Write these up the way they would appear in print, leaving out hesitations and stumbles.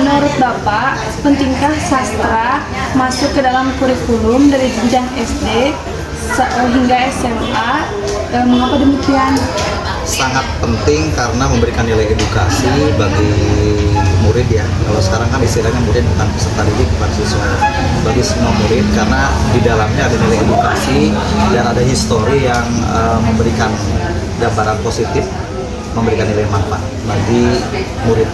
menurut Bapak, pentingkah sastra masuk ke dalam kurikulum dari jenjang SD hingga SMA? Mengapa demikian? Sangat penting karena memberikan nilai edukasi bagi murid ya. Kalau sekarang kan istilahnya murid bukan peserta didik, bukan siswa, bagi semua murid, karena di dalamnya ada nilai edukasi dan ada histori yang memberikan gambaran positif, memberikan nilai manfaat bagi murid,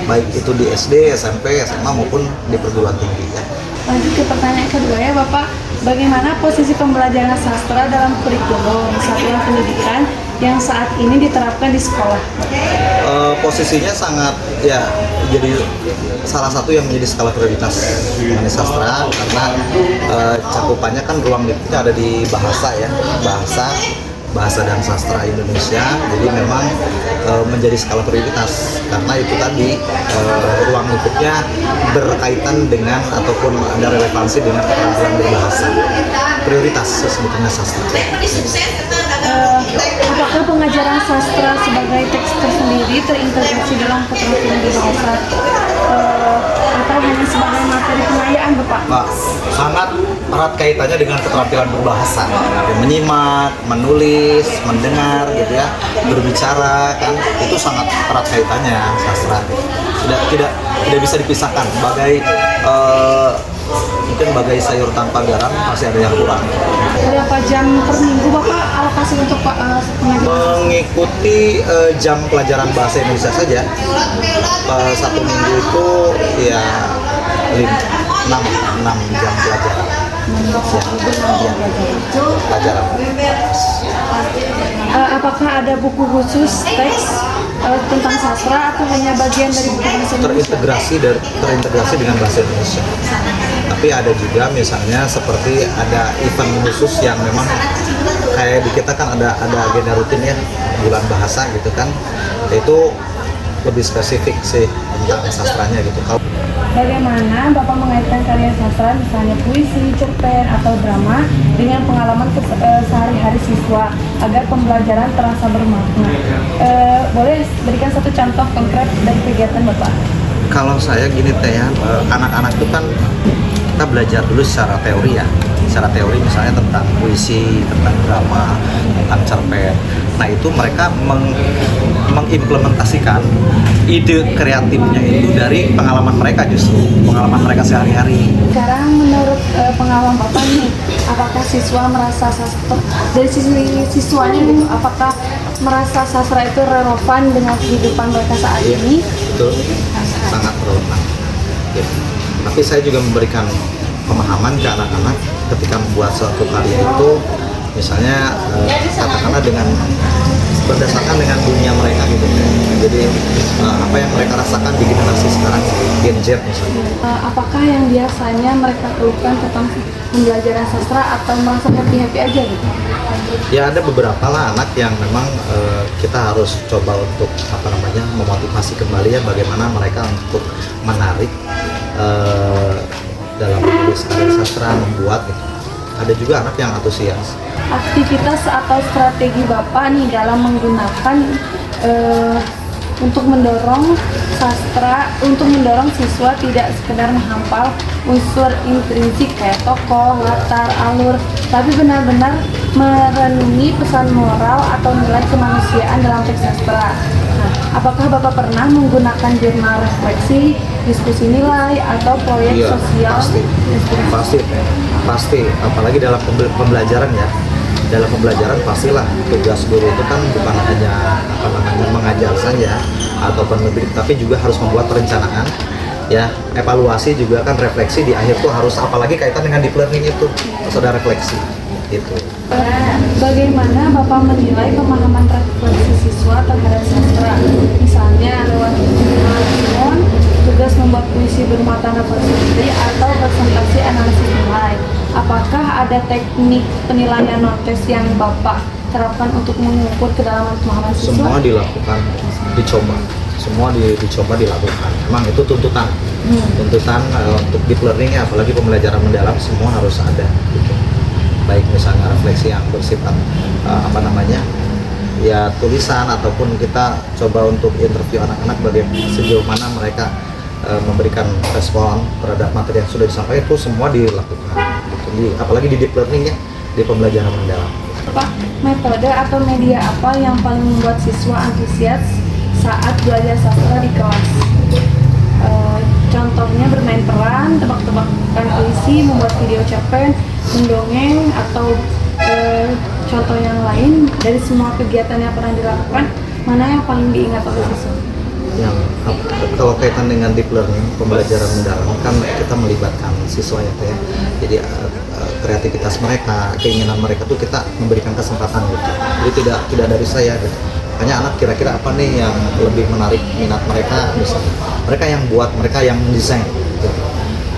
baik itu di SD, SMP, SMA maupun di perguruan tinggi ya. Lanjut ke pertanyaan kedua ya Bapak, bagaimana posisi pembelajaran sastra dalam kurikulum satuan pendidikan yang saat ini diterapkan di sekolah? Posisinya sangat ya, jadi salah satu yang menjadi skala prioritas mengenai sastra karena cakupannya kan ruang lingkupnya ada di bahasa ya, bahasa dan sastra Indonesia, jadi memang menjadi skala prioritas karena itu tadi ruang lingkupnya berkaitan dengan ataupun ada relevansi dengan keterampilan berbahasa, prioritas sebetulnya sastra. Apakah pengajaran sastra sebagai teks tersendiri terintegrasi dalam keterampilan berbahasa atau hanya sebagai materi pengayaan Bapak? Pak, sangat erat kaitannya dengan keterampilan berbahasa, menyimak, menulis, mendengar, gitu ya, berbicara, kan itu sangat erat kaitannya sastra. Tidak bisa dipisahkan. Mungkin bagai sayur tanpa garam pasti ada yang kurang. Berapa jam per minggu Bapak alokasi untuk Mengikuti jam pelajaran bahasa Indonesia saja, satu minggu itu ya 6 jam pelajaran. Pelajaran. Apakah ada buku khusus teks tentang sastra atau hanya bagian dari buku bahasa Indonesia? Terintegrasi dengan bahasa Indonesia. Tapi ada juga misalnya seperti ada event khusus yang memang kayak di kita kan ada agenda rutin ya, bulan bahasa gitu kan, itu lebih spesifik sih tentang sastranya gitu. Bagaimana Bapak mengaitkan karya sastra, misalnya puisi, cerpen, atau drama dengan pengalaman sehari-hari siswa agar pembelajaran terasa bermakna? Boleh berikan satu contoh konkret dari kegiatan Bapak? Kalau saya gini teh ya, anak-anak itu kan kita belajar dulu secara teori ya, secara teori misalnya tentang puisi, tentang drama, tentang cerpen. Nah itu mereka mengimplementasikan ide kreatifnya itu dari pengalaman mereka, justru pengalaman mereka sehari-hari. Sekarang menurut pengalaman Bapak nih, apakah siswa merasa sastra dari sisi siswanya gitu, apakah merasa sastra itu relevan dengan kehidupan mereka saat ini? Betul, sangat relevan. Ya. Tapi saya juga memberikan pemahaman ke anak-anak ketika membuat suatu karya itu, misalnya katakanlah berdasarkan dengan dunia mereka gitu. Jadi apa yang mereka rasakan di generasi sekarang, Gen Z misalnya. Apakah yang biasanya mereka keluhkan tentang pembelajaran sastra atau merasa happy-happy aja gitu? Ya ada beberapa lah anak yang memang kita harus coba untuk memotivasi kembali ya, bagaimana mereka untuk menarik dalam menulis karya sastra, membuat gitu. Ada juga anak yang antusias. Aktivitas atau strategi Bapak nih dalam menggunakan untuk mendorong siswa tidak sekedar menghafal unsur intrinsik kayak tokoh, latar, alur, tapi benar-benar merenungi pesan moral atau nilai kemanusiaan dalam teks sastra. Nah, apakah Bapak pernah menggunakan jurnal refleksi, diskusi nilai, atau proyek sosial? Pasti, apalagi dalam pembelajaran ya. Dalam pembelajaran pastilah tugas guru itu kan bukan hanya mengajar saja atau peneliti, tapi juga harus membuat perencanaan ya, evaluasi juga kan, refleksi di akhir tuh harus, apalagi kaitan dengan deep learning itu harus ada refleksi itu. Bagaimana Bapak menilai pemahaman refleksi siswa terhadap sastra? Misalnya lewat jurnal, tugas membuat puisi bermata nafasiti atau presentasi analisis nilai. Apakah ada teknik penilaian notes yang Bapak terapkan untuk mengukur kedalaman pemahaman siswa? Semua dilakukan, semua dicoba dilakukan. Memang itu tuntutan untuk deep learning ya, apalagi pembelajaran mendalam, semua harus ada gitu. Baik misalnya refleksi yang bersifat tulisan, ataupun kita coba untuk interview anak-anak bagaimana sejauh mana mereka memberikan respon terhadap materi yang sudah disampaikan itu semua dilakukan gitu. Apalagi di deep learning ya, di pembelajaran mendalam. Pak, metode atau media apa yang paling membuat siswa antusias saat belajar sastra di kelas? Contohnya bermain peran, tebak-tebakan puisi, membuat video cerpen, mendongeng, atau contoh yang lain. Dari semua kegiatan yang pernah dilakukan, mana yang paling diingat oleh siswa? Yang kalau kaitan dengan deep learning, pembelajaran mendalam kan kita melibatkan siswa ya, Teh. Jadi kreativitas mereka, keinginan mereka tuh kita memberikan kesempatan gitu. Jadi tidak dari saya gitu. Makanya anak kira-kira apa nih yang lebih menarik minat mereka, misalnya mereka yang buat, mereka yang desain gitu.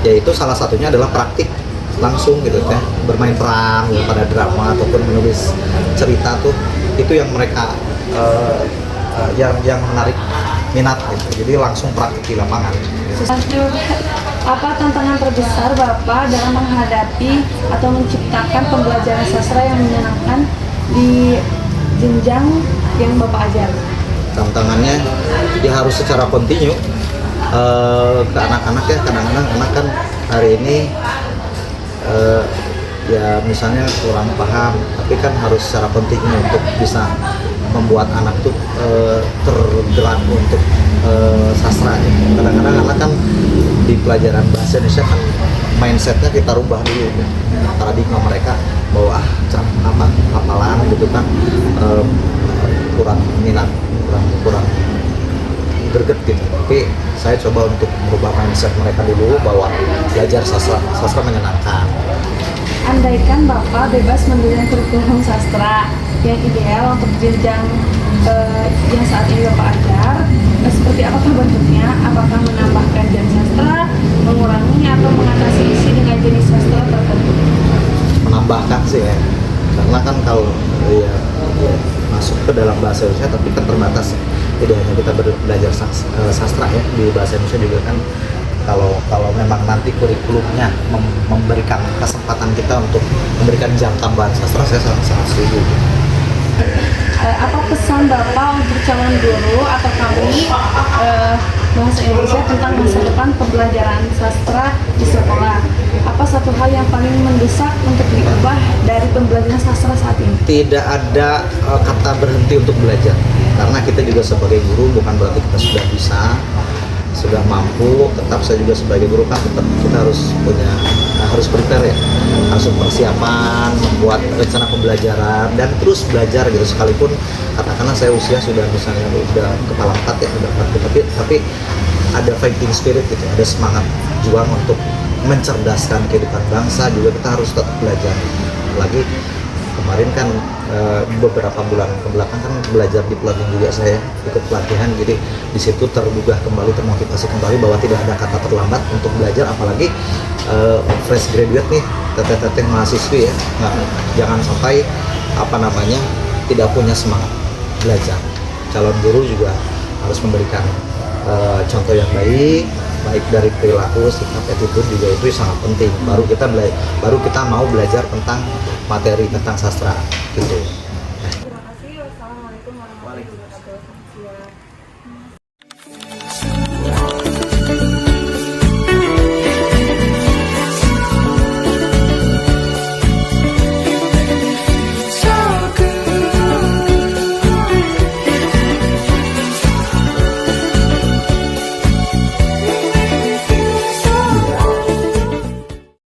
Yaitu salah satunya adalah praktik langsung gitu Teh, bermain peran pada drama ataupun menulis cerita tuh, itu yang mereka yang menarik minat gitu. Jadi langsung praktik di lapangan. Lanjut, apa tantangan terbesar Bapak dalam menghadapi atau menciptakan pembelajaran sastra yang menyenangkan di jenjang yang Bapak ajar? Tantangannya dia harus secara kontinu ke anak-anak ya. Kadang-kadang anak kan hari ini ya misalnya kurang paham, tapi kan harus secara kontinu untuk bisa membuat anak tuh tergerak untuk sastra ya. Kadang-kadang anak kan di pelajaran bahasa Indonesia kan mindsetnya kita rubah dulu ya. Paradigma mereka bahwa hafalan gitu kan kurang minat, kurang greget gitu. Tapi saya coba untuk merubah mindset mereka dulu bahwa belajar sastra menyenangkan. Andaikan Bapak bebas menentukan kurikulum sastra yang ideal untuk jenjang yang saat ini Bapak ajar, seperti apakah bentuknya? Apakah menambahkan jenis sastra, mengurangi atau mengatasi isi dengan jenis sastra tertentu? Menambahkan sih ya, karena kan kalau ya masuk ke dalam bahasa Indonesia tapi kan terbatas ya. Tidak hanya kita belajar sastra ya, di bahasa Indonesia juga kan kalau memang nanti kurikulumnya memberikan kesempatan kita untuk memberikan jam tambahan sastra, saya sangat setuju. Apa pesan Bapak untuk calon guru atau kami bahasa Indonesia tentang masa depan pembelajaran sastra di sekolah? Apa satu hal yang paling mendesak untuk diubah dari pembelajaran sastra saat ini? Tidak ada kata berhenti untuk belajar, karena kita juga sebagai guru bukan berarti kita sudah bisa, sudah mampu. Tetap saya juga sebagai guru kan tetap kita harus prepare ya, harus persiapan, membuat rencana pembelajaran dan terus belajar gitu. Sekalipun katakanlah saya usia sudah misalnya udah kepala 4 ya, udah 4, tapi ada fighting spirit gitu, ada semangat juang untuk mencerdaskan kehidupan bangsa. Juga kita harus tetap belajar. Lagi kemarin kan beberapa bulan kebelakang kan belajar di learning juga, saya ikut pelatihan, jadi di situ tergugah kembali, termotivasi kembali bahwa tidak ada kata terlambat untuk belajar. Apalagi fresh graduate nih, teteh-teteh mahasiswi ya, jangan sampai tidak punya semangat belajar. Calon guru juga harus memberikan contoh yang baik dari perilaku, sikap, attitude juga itu sangat penting. Baru kita mau belajar tentang materi tentang sastra gitu. Terima kasih. Wassalamualaikum warahmatullahi wabarakatuh.